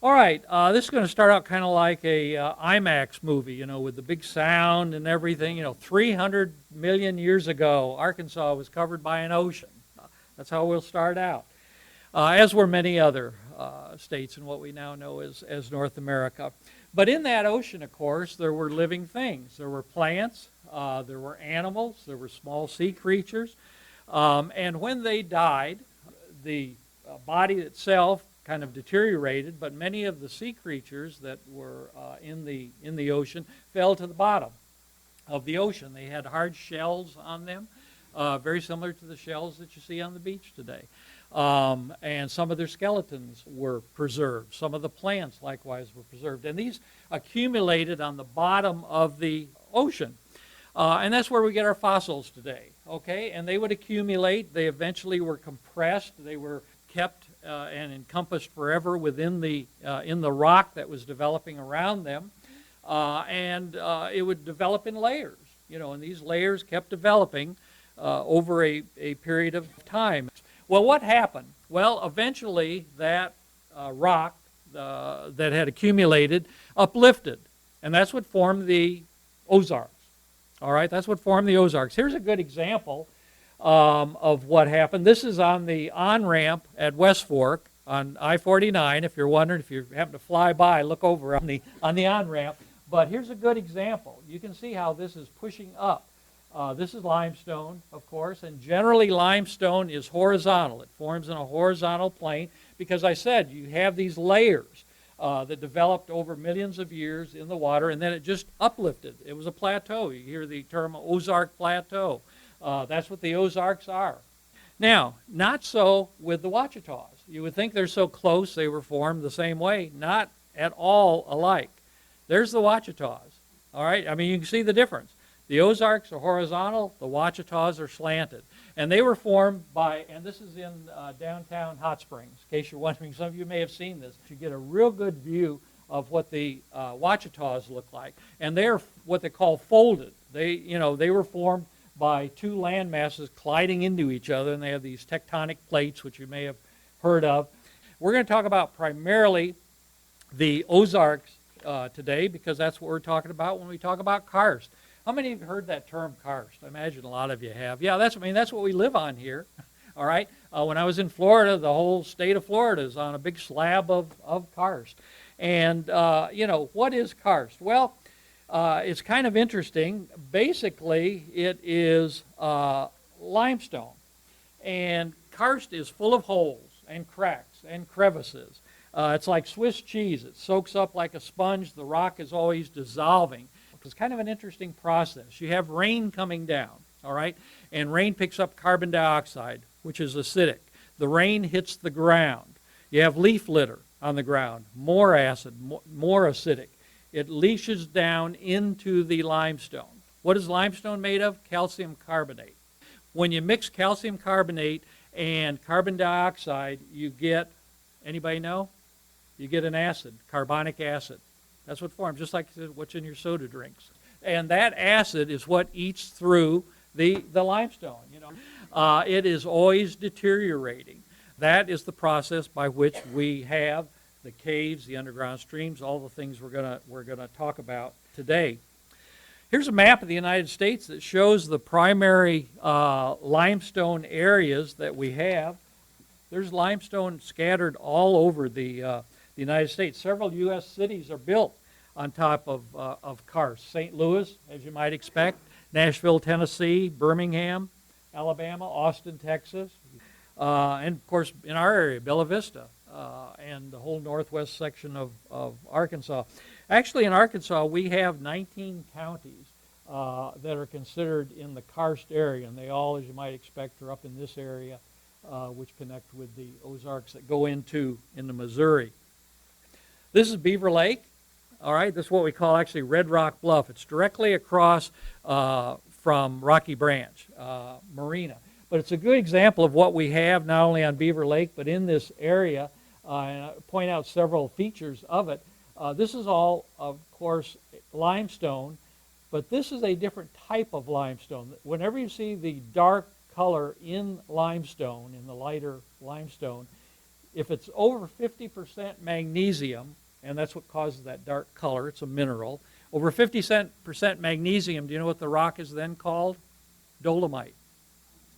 All right, this is going to start out kind of like a IMAX movie, with the big sound and everything. 300 million years ago, Arkansas was covered by an ocean. That's how we'll start out, as were many other states in what we now know as North America. But in that ocean, of course, there were living things. There were plants, there were animals, there were small sea creatures. And when they died, the body itself kind of deteriorated, but many of the sea creatures that were in the ocean fell to the bottom of the ocean. They had hard shells on them, very similar to the shells that you see on the beach today. And some of their skeletons were preserved. Some of the plants likewise were preserved. And these accumulated on the bottom of the ocean. And that's where we get our fossils today, okay? And they would accumulate. They eventually were compressed. They were kept and encompassed forever within in the rock that was developing around them. And it would develop in layers, and these layers kept developing over a period of time. Well, what happened? Well, eventually that rock that had accumulated uplifted, and that's what formed the Ozarks. All right, that's what formed the Ozarks. Here's a good example of what happened. This is on the on-ramp at West Fork on I-49. If you're wondering, if you happen to fly by, look over on the on-ramp. But here's a good example. You can see how this is pushing up. This is limestone, of course, and generally limestone is horizontal. It forms in a horizontal plane because I said you have these layers that developed over millions of years in the water, and then it just uplifted. It was a plateau. You hear the term Ozark Plateau. That's what the Ozarks are. Now, not so with the Ouachitas. You would think they're so close they were formed the same way. Not at all alike. There's the Ouachitas. All right? I mean, you can see the difference. The Ozarks are horizontal. The Ouachitas are slanted. And they were formed by, and this is in downtown Hot Springs, in case you're wondering. Some of you may have seen this. You get a real good view of what the Ouachitas look like. And they're what they call folded. They were formed by two land masses colliding into each other, and they have these tectonic plates, which you may have heard of. We're going to talk about primarily the Ozarks today, because that's what we're talking about when we talk about karst. How many of you have heard that term karst? I imagine a lot of you have. Yeah, that's what we live on here. All right. When I was in Florida, the whole state of Florida is on a big slab of karst. And what is karst? Well, it's kind of interesting. Basically, it is limestone. And karst is full of holes and cracks and crevices. It's like Swiss cheese. It soaks up like a sponge. The rock is always dissolving. It's kind of an interesting process. You have rain coming down, all right? And rain picks up carbon dioxide, which is acidic. The rain hits the ground. You have leaf litter on the ground, more acid, more acidic. It leaches down into the limestone. What is limestone made of? Calcium carbonate. When you mix calcium carbonate and carbon dioxide, you get, anybody know? You get an acid, carbonic acid. That's what forms, just like what's in your soda drinks. And that acid is what eats through the limestone. It is always deteriorating. That is the process by which we have the caves, the underground streams, all the things we're gonna talk about today. Here's a map of the United States that shows the primary limestone areas that we have. There's limestone scattered all over the United States. Several U.S. cities are built on top of karst. St. Louis, as you might expect, Nashville, Tennessee, Birmingham, Alabama, Austin, Texas, and of course in our area, Bella Vista, and the whole northwest section of Arkansas. Actually, in Arkansas, we have 19 counties that are considered in the karst area, and they all, as you might expect, are up in this area, which connect with the Ozarks that go into Missouri. This is Beaver Lake. All right, this is what we call actually Red Rock Bluff. It's directly across from Rocky Branch Marina. But it's a good example of what we have not only on Beaver Lake, but in this area, and I point out several features of it. This is all, of course, limestone, but this is a different type of limestone. Whenever you see the dark color in limestone, in the lighter limestone, If it's over 50% magnesium, and that's what causes that dark color, it's a mineral, over 50% magnesium, do you know what the rock is then called? Dolomite.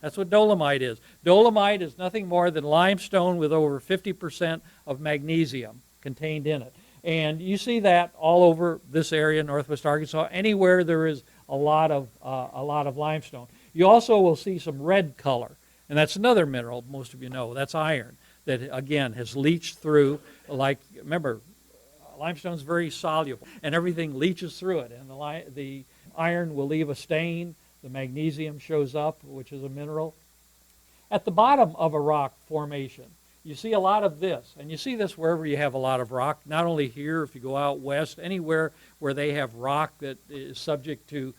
That's what dolomite is. Dolomite is nothing more than limestone with over 50% of magnesium contained in it. And you see that all over this area, northwest Arkansas, anywhere there is a lot of limestone. You also will see some red color, and that's another mineral, most of you know. That's iron that, again, has leached through, like, remember, limestone is very soluble, and everything leaches through it, and the iron will leave a stain. The magnesium shows up, which is a mineral. At the bottom of a rock formation, you see a lot of this, and you see this wherever you have a lot of rock, not only here, if you go out west, anywhere where they have rock that is subject to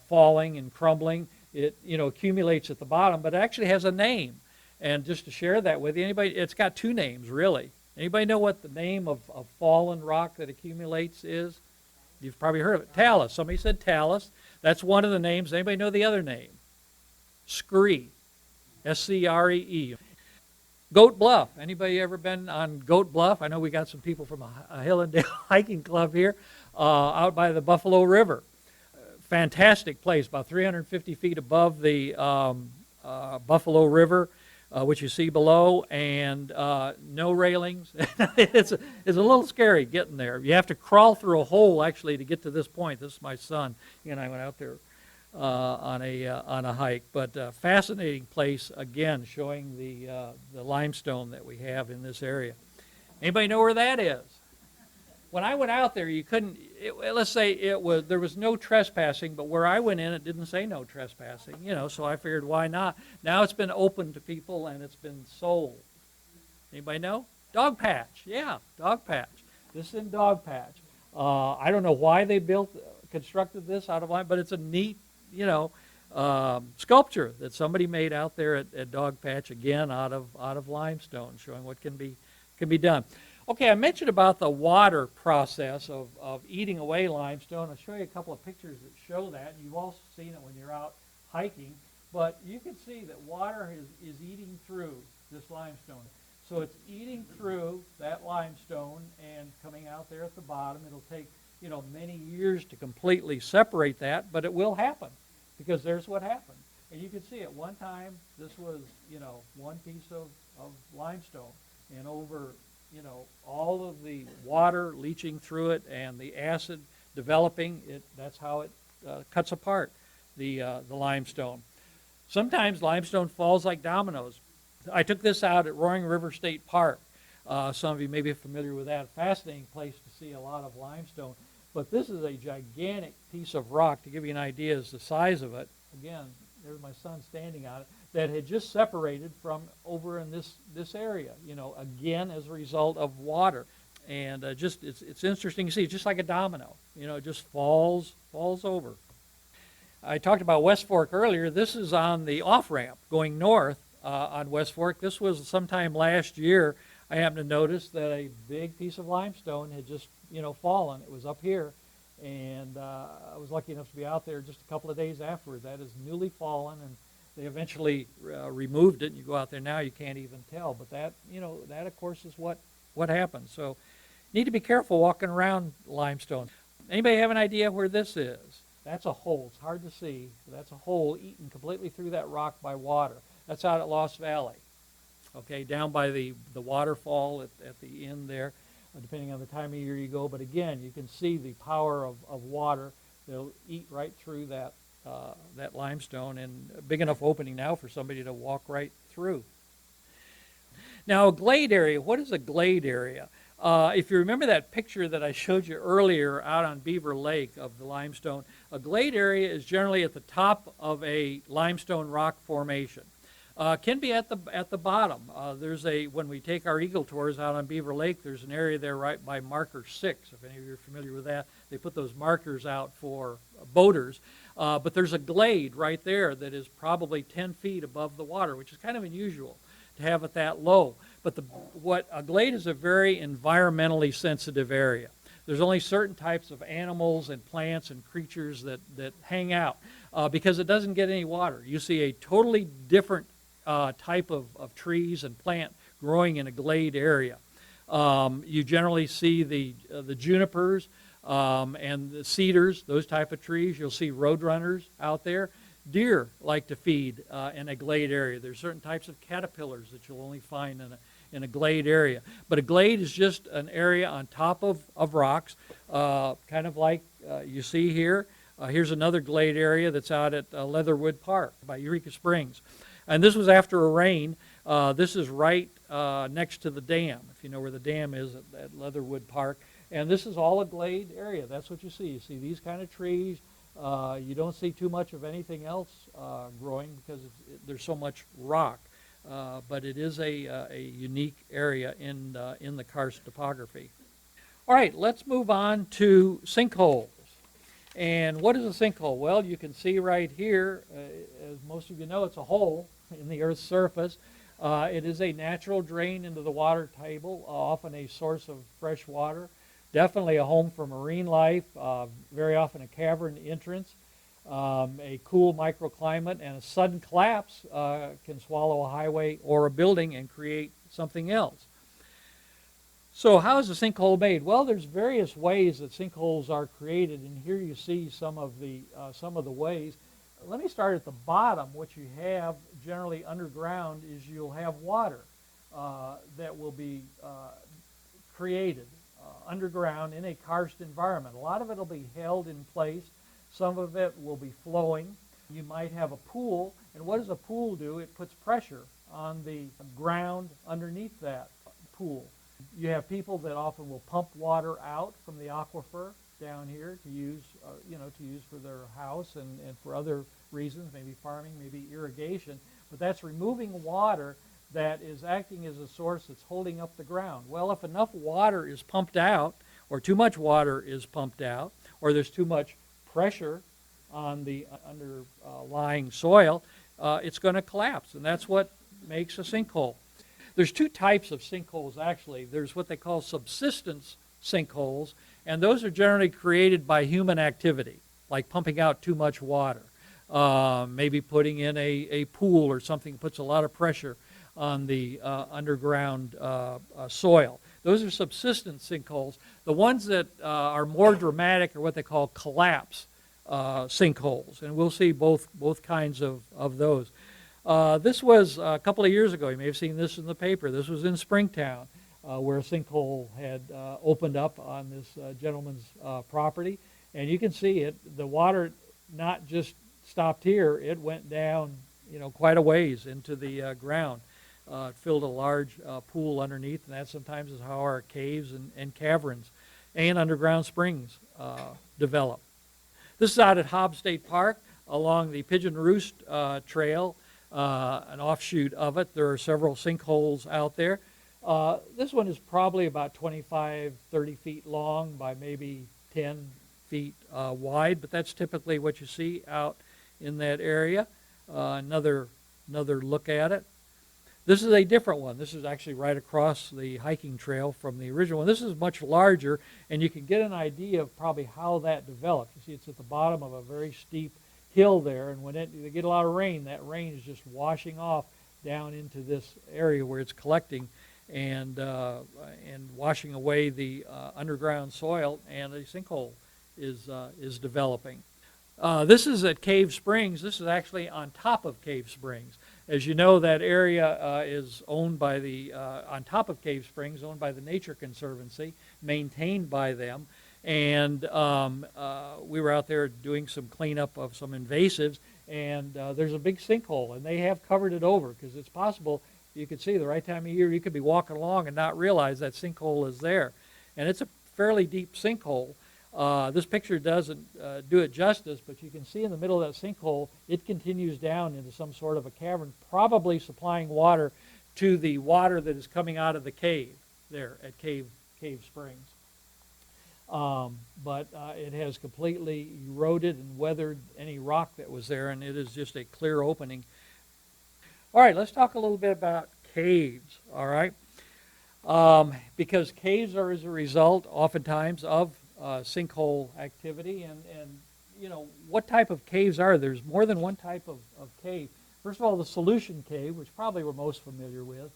falling and crumbling, it accumulates at the bottom, but it actually has a name. And just to share that with you, it's got two names, really. Anybody know what the name of fallen rock that accumulates is? You've probably heard of it. Talus. Somebody said talus. That's one of the names. Anybody know the other name? Scree. S-C-R-E-E. Goat Bluff. Anybody ever been on Goat Bluff? I know we got some people from a Hill and Dale hiking club here out by the Buffalo River. Fantastic place, about 350 feet above the Buffalo River, which you see below, and no railings. It's a little scary getting there. You have to crawl through a hole, actually, to get to this point. This is my son. He and I went out there on a hike. But fascinating place, again, showing the limestone that we have in this area. Anybody know where that is? When I went out there, you couldn't, let's say there was no trespassing, but where I went in, it didn't say no trespassing, so I figured, why not? Now it's been open to people and it's been sold. Anybody know? Dog Patch, yeah, Dog Patch. This is in Dog Patch. I don't know why they constructed this out of line, but it's a neat, sculpture that somebody made out there at Dog Patch, again, out of limestone, showing what can be done. Okay, I mentioned about the water process of eating away limestone. I'll show you a couple of pictures that show that. You've also seen it when you're out hiking. But you can see that water is eating through this limestone. So it's eating through that limestone and coming out there at the bottom. It'll take many years to completely separate that, but it will happen because there's what happened. And you can see at one time this was one piece of limestone, and over all of the water leaching through it and the acid developing, that's how it cuts apart the limestone. Sometimes limestone falls like dominoes. I took this out at Roaring River State Park. Some of you may be familiar with that. Fascinating place to see a lot of limestone. But this is a gigantic piece of rock. To give you an idea as the size of it, again, there's my son standing on it, that had just separated from over in this area, again as a result of water. And it's interesting to see. It's just like a domino, it just falls over. I talked about West Fork earlier. This is on the off-ramp going north on West Fork. This was sometime last year. I happened to notice that a big piece of limestone had just, fallen. It was up here. And I was lucky enough to be out there just a couple of days afterward. That is newly fallen, and they eventually removed it. And you go out there now, you can't even tell. But that, that of course is what happens. So you need to be careful walking around limestone. Anybody have an idea where this is? That's a hole. It's hard to see. That's a hole eaten completely through that rock by water. That's out at Lost Valley. Okay, down by the waterfall at the end there, depending on the time of year you go. But again, you can see the power of water. They'll eat right through that limestone, and a big enough opening now for somebody to walk right through. Now, a glade area. What is a glade area? If you remember that picture that I showed you earlier out on Beaver Lake of the limestone, a glade area is generally at the top of a limestone rock formation. Can be at the bottom. When we take our eagle tours out on Beaver Lake, there's an area there right by marker 6. If any of you are familiar with that, they put those markers out for boaters. But there's a glade right there that is probably 10 feet above the water, which is kind of unusual to have it that low. But a glade is a very environmentally sensitive area. There's only certain types of animals and plants and creatures that hang out because it doesn't get any water. You see a totally different type of trees and plant growing in a glade area. You generally see the junipers and the cedars, those type of trees. You'll see roadrunners out there. Deer like to feed in a glade area. There's certain types of caterpillars that you'll only find in a glade area. But a glade is just an area on top of rocks, kind of like you see here. Here's another glade area that's out at Leatherwood Park by Eureka Springs. And this was after a rain. This is right next to the dam, if you know where the dam is at Leatherwood Park. And this is all a glade area. That's what you see. You see these kind of trees. You don't see too much of anything else growing because there's so much rock. But it is a unique area in the karst topography. All right, let's move on to sinkholes. And what is a sinkhole? Well, you can see right here, as most of you know, it's a hole in the Earth's surface. It is a natural drain into the water table, often a source of fresh water. Definitely a home for marine life, very often a cavern entrance. A cool microclimate, and a sudden collapse can swallow a highway or a building and create something else. So how is a sinkhole made? Well, there's various ways that sinkholes are created, and here you see some of the ways. Let me start at the bottom. What you have generally underground is you'll have water that will be created underground in a karst environment. A lot of it will be held in place. Some of it will be flowing. You might have a pool, and what does a pool do? It puts pressure on the ground underneath that pool. You have people that often will pump water out from the aquifer down here to use, to use for their house and for other reasons, maybe farming, maybe irrigation. But that's removing water that is acting as a source that's holding up the ground. Well, if enough water is pumped out, or too much water is pumped out, or there's too much pressure on the underlying soil, it's going to collapse, and that's what makes a sinkhole. There's two types of sinkholes, actually. There's what they call subsistence sinkholes, and those are generally created by human activity, like pumping out too much water, maybe putting in a pool or something that puts a lot of pressure on the underground soil. Those are subsistence sinkholes. The ones that are more dramatic are what they call collapse sinkholes, and we'll see both kinds of those. This was a couple of years ago. You may have seen this in the paper. This was in Springtown, where a sinkhole had opened up on this gentleman's property. And you can see it. The water not just stopped here. It went down, quite a ways into the ground. It filled a large pool underneath, and that sometimes is how our caves and caverns and underground springs develop. This is out at Hobbs State Park along the Pigeon Roost Trail. An offshoot of it. There are several sinkholes out there. This one is probably about 25, 30 feet long by maybe 10 feet wide, but that's typically what you see out in that area. Another look at it. This is a different one. This is actually right across the hiking trail from the original one. This is much larger, and you can get an idea of probably how that developed. You see it's at the bottom of a very steep hill there, and when they get a lot of rain, that rain is just washing off down into this area where it's collecting and washing away the underground soil, and a sinkhole is developing. This is at Cave Springs. This is actually on top of Cave Springs. As you know, that area is owned by on top of Cave Springs, owned by the Nature Conservancy, maintained by them. And we were out there doing some cleanup of some invasives, and there's a big sinkhole, and they have covered it over because it's possible, you could see the right time of year, you could be walking along and not realize that sinkhole is there. And it's a fairly deep sinkhole. This picture doesn't do it justice, but you can see in the middle of that sinkhole, it continues down into some sort of a cavern, probably supplying water to the water that is coming out of the cave there at Cave Springs. But it has completely eroded and weathered any rock that was there, and it is just a clear opening. All right, let's talk a little bit about caves, all right? Because caves are as a result, oftentimes, of sinkhole activity, and what type of caves are there? There's more than one type of cave. First of all, the solution cave, which probably we're most familiar with.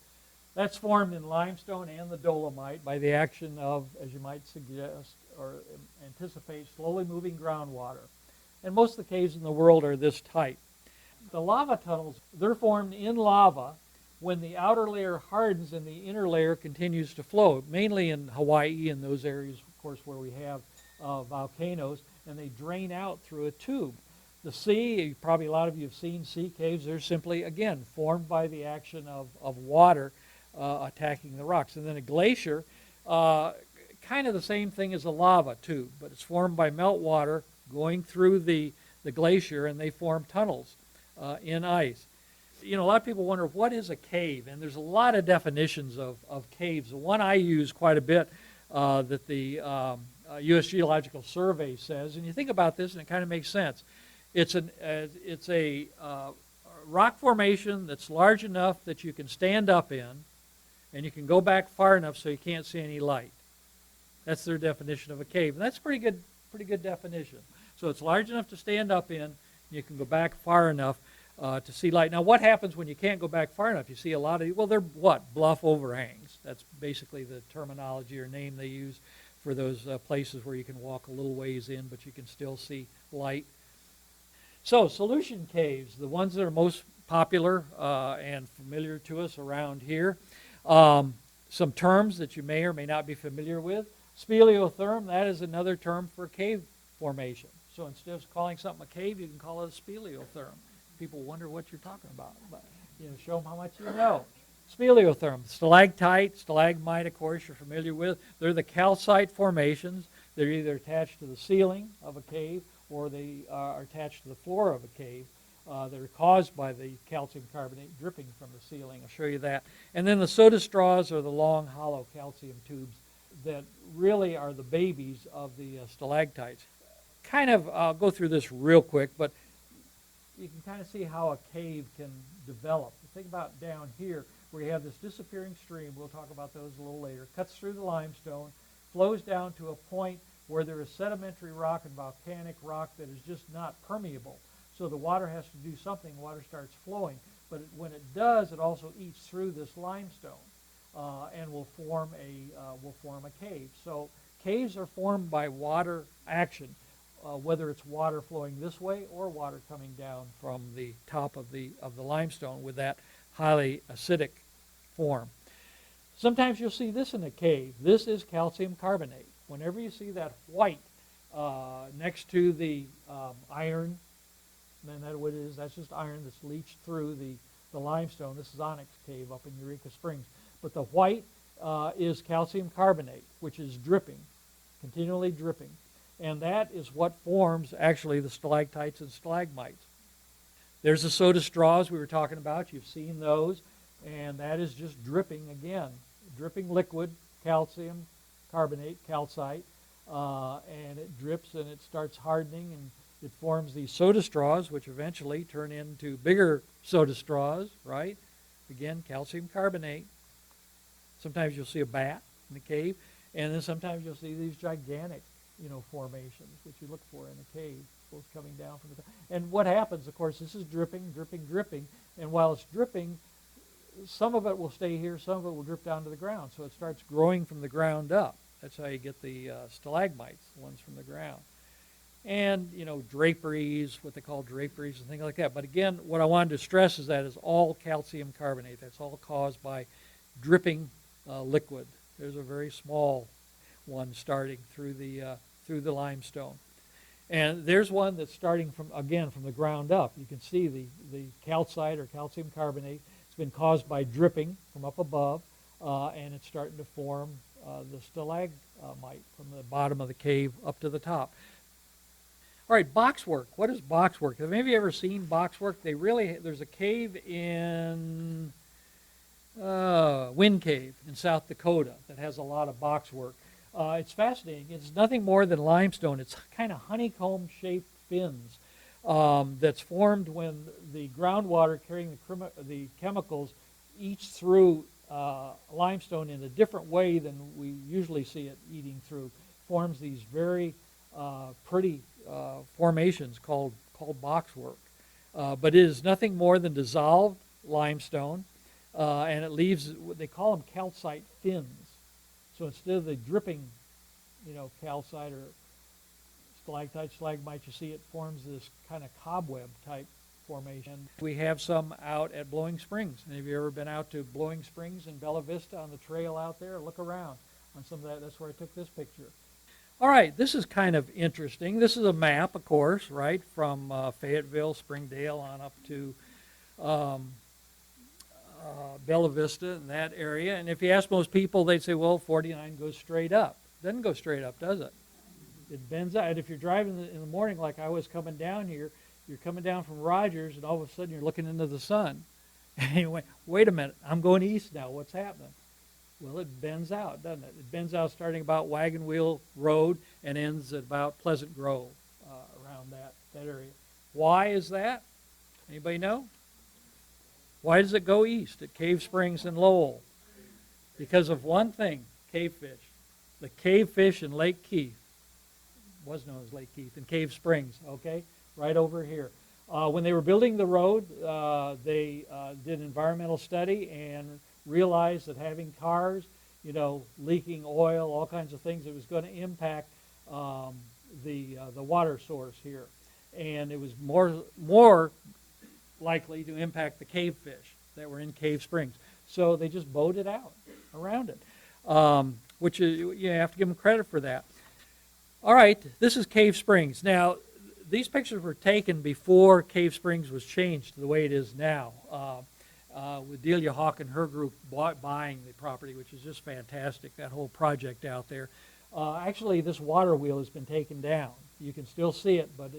That's formed in limestone and the dolomite by the action of, as you might suggest or anticipate, slowly moving groundwater. And most of the caves in the world are this type. The lava tunnels, they're formed in lava when the outer layer hardens and the inner layer continues to flow, mainly in Hawaii and those areas, of course, where we have volcanoes, and they drain out through a tube. The sea, probably a lot of you have seen sea caves, they're simply, again, formed by the action of water attacking the rocks. And then a glacier, kind of the same thing as a lava tube, but it's formed by meltwater going through the glacier, and they form tunnels in ice. You know, a lot of people wonder, what is a cave? And there's a lot of definitions of caves. The one I use quite a bit that the U.S. Geological Survey says, and you think about this and it kind of makes sense. It's a rock formation that's large enough that you can stand up in, and you can go back far enough so you can't see any light. That's their definition of a cave, and that's a pretty good definition. So it's large enough to stand up in, and you can go back far enough to see light. Now, what happens when you can't go back far enough? You see a lot of, well, they're what? Bluff overhangs. That's basically the terminology or name they use for those places where you can walk a little ways in, but you can still see light. So, solution caves, the ones that are most popular and familiar to us around here. Some terms that you may or may not be familiar with. Speleotherm, that is another term for cave formation. So instead of calling something a cave, you can call it a speleotherm. People wonder what you're talking about, but show them how much you know. Speleotherm, stalactite, stalagmite, of course, you're familiar with. They're the calcite formations. They're either attached to the ceiling of a cave or they are attached to the floor of a cave. They're caused by the calcium carbonate dripping from the ceiling. I'll show you that. And then the soda straws are the long, hollow calcium tubes that really are the babies of the stalactites. I'll go through this real quick, but you can kind of see how a cave can develop. Think about down here where you have this disappearing stream. We'll talk about those a little later. Cuts through the limestone, flows down to a point where there is sedimentary rock and volcanic rock that is just not permeable. So the water has to do something. Water starts flowing. But when it does, it also eats through this limestone and will form a cave. So caves are formed by water action, whether it's water flowing this way or water coming down from the top of the limestone with that highly acidic form. Sometimes you'll see this in a cave. This is calcium carbonate. Whenever you see that white next to the iron, then that's what it is. That's just iron that's leached through the limestone. This is Onyx Cave up in Eureka Springs. But the white is calcium carbonate, which is dripping, continually dripping. And that is what forms, actually, the stalactites and stalagmites. There's the soda straws we were talking about. You've seen those. And that is just dripping again. Dripping liquid, calcium carbonate, calcite. And it drips and it starts hardening and it forms these soda straws, which eventually turn into bigger soda straws, right? Again, calcium carbonate. Sometimes you'll see a bat in the cave, and then sometimes you'll see these gigantic, formations, which you look for in a cave, both coming down from the top. And what happens, of course, this is dripping, dripping, dripping, and while it's dripping, some of it will stay here, some of it will drip down to the ground, so it starts growing from the ground up. That's how you get the stalagmites, the ones from the ground. And, draperies, what they call draperies and things like that. But again, what I wanted to stress is that is all calcium carbonate. That's all caused by dripping liquid. There's a very small one starting through the limestone. And there's one that's starting from the ground up. You can see the calcite or calcium carbonate. It's been caused by dripping from up above, and it's starting to form the stalagmite from the bottom of the cave up to the top. All right, BOXWORK. What is BOXWORK? Have any of you ever seen BOXWORK? There's a cave in Wind Cave in South Dakota that has a lot of BOXWORK. It's fascinating. It's nothing more than limestone. It's kind of honeycomb-shaped fins that's formed when the groundwater carrying the chemicals eats through limestone in a different way than we usually see it eating through. Forms these very pretty formations called BOXWORK. But it is nothing more than dissolved limestone and it leaves, they call them calcite fins. So instead of the dripping, calcite or stalactite, stalagmite, you see it forms this kind of cobweb type formation. We have some out at Blowing Springs. And have you ever been out to Blowing Springs in Bella Vista on the trail out there? Look around on some of that. That's where I took this picture. All right, this is kind of interesting. This is a map, of course, right, from Fayetteville, Springdale on up to Bella Vista and that area. And if you ask most people, they'd say, well, 49 goes straight up. Doesn't go straight up, does it? It bends out. And if you're driving in the morning like I was coming down here, you're coming down from Rogers, and all of a sudden you're looking into the sun. And you went, wait a minute, I'm going east now. What's happening? Well, it bends out, doesn't it? It bends out starting about Wagon Wheel Road and ends at about Pleasant Grove, around that area. Why is that? Anybody know? Why does it go east at Cave Springs and Lowell? Because of one thing, cave fish. The cave fish in Lake Keith, was known as Lake Keith, in Cave Springs, okay? Right over here. When they were building the road, they did an environmental study and realized that having cars, leaking oil, all kinds of things, it was going to impact the water source here. And it was more likely to impact the cave fish that were in Cave Springs. So they just boated out around it, which you have to give them credit for that. All right, this is Cave Springs. Now, these pictures were taken before Cave Springs was changed to the way it is now, with Delia Hawk and her group buying the property, which is just fantastic, that whole project out there. Actually, this water wheel has been taken down. You can still see it, but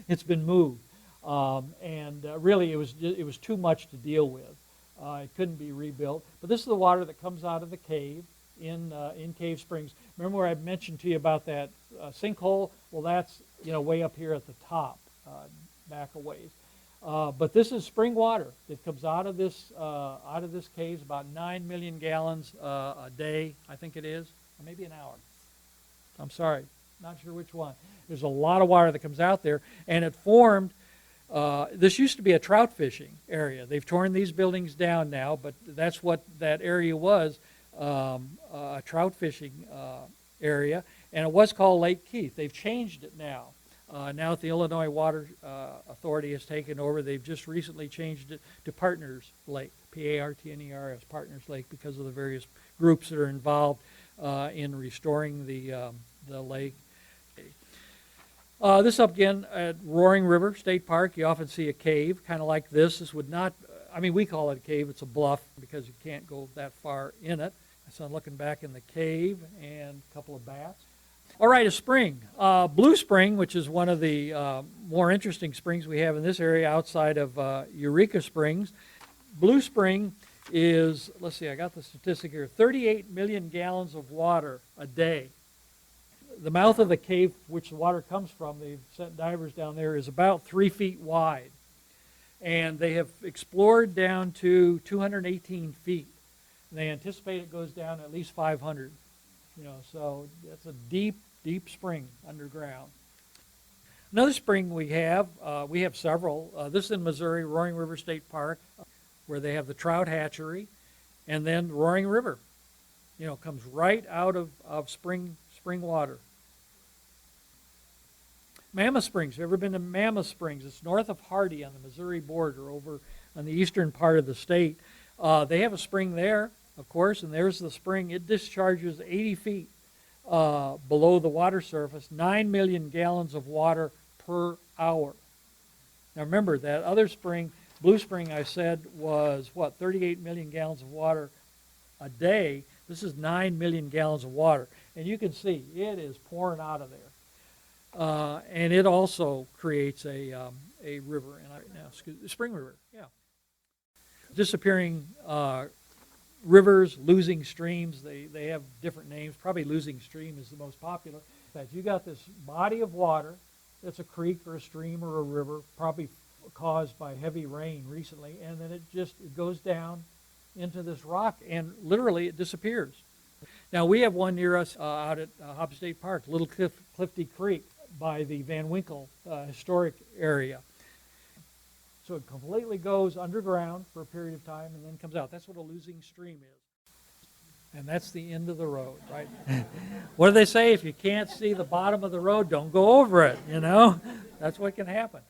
it's been moved. Really, it was too much to deal with. It couldn't be rebuilt. But this is the water that comes out of the cave in Cave Springs. Remember where I mentioned to you about that sinkhole? Well, that's way up here at the top, back a ways. But this is spring water that comes out of this cave, about 9 million gallons a day, I think it is, or maybe an hour. I'm sorry, not sure which one. There's a lot of water that comes out there, and it formed. This used to be a trout fishing area. They've torn these buildings down now, but that's what that area was, a trout fishing area, and it was called Lake Keith. They've changed it now. Now that the Illinois Water Authority has taken over, they've just recently changed it to Partners Lake, P-A-R-T-N-E-R-S, Partners Lake, because of the various groups that are involved in restoring the lake. This up again at Roaring River State Park. You often see a cave, kind of like this. This would not, we call it a cave. It's a bluff because you can't go that far in it. So I'm looking back in the cave and a couple of bats. All right, a spring. Blue Spring, which is one of the more interesting springs we have in this area outside of Eureka Springs. Blue Spring is, let's see, I got the statistic here, 38 million gallons of water a day. The mouth of the cave, which the water comes from, they've sent divers down there, is about 3 feet wide. And they have explored down to 218 feet. And they anticipate it goes down at least 500. So that's a deep, deep spring underground. Another spring we have several. This is in Missouri, Roaring River State Park, where they have the trout hatchery. And then Roaring River, comes right out of spring water. Mammoth Springs. Have you ever been to Mammoth Springs? It's north of Hardy on the Missouri border over on the eastern part of the state. They have a spring there, of course, and there's the spring. It discharges 80 feet below the water surface, 9 million gallons of water per hour. Now remember, that other spring, Blue Spring, I said was, 38 million gallons of water a day. This is 9 million gallons of water. And you can see it is pouring out of there. And it also creates a river, spring river, yeah. Disappearing rivers, losing streams, they have different names. Probably losing stream is the most popular. In fact, you got this body of water that's a creek or a stream or a river, probably caused by heavy rain recently, and then it goes down into this rock, and literally it disappears. Now, we have one near us out at Hobbs State Park, Little CLIFTY Creek, by the Van Winkle historic area. So it completely goes underground for a period of time and then comes out. That's what a losing stream is. And that's the end of the road, right? What do they say? If you can't see the bottom of the road, don't go over it, you know? That's what can happen.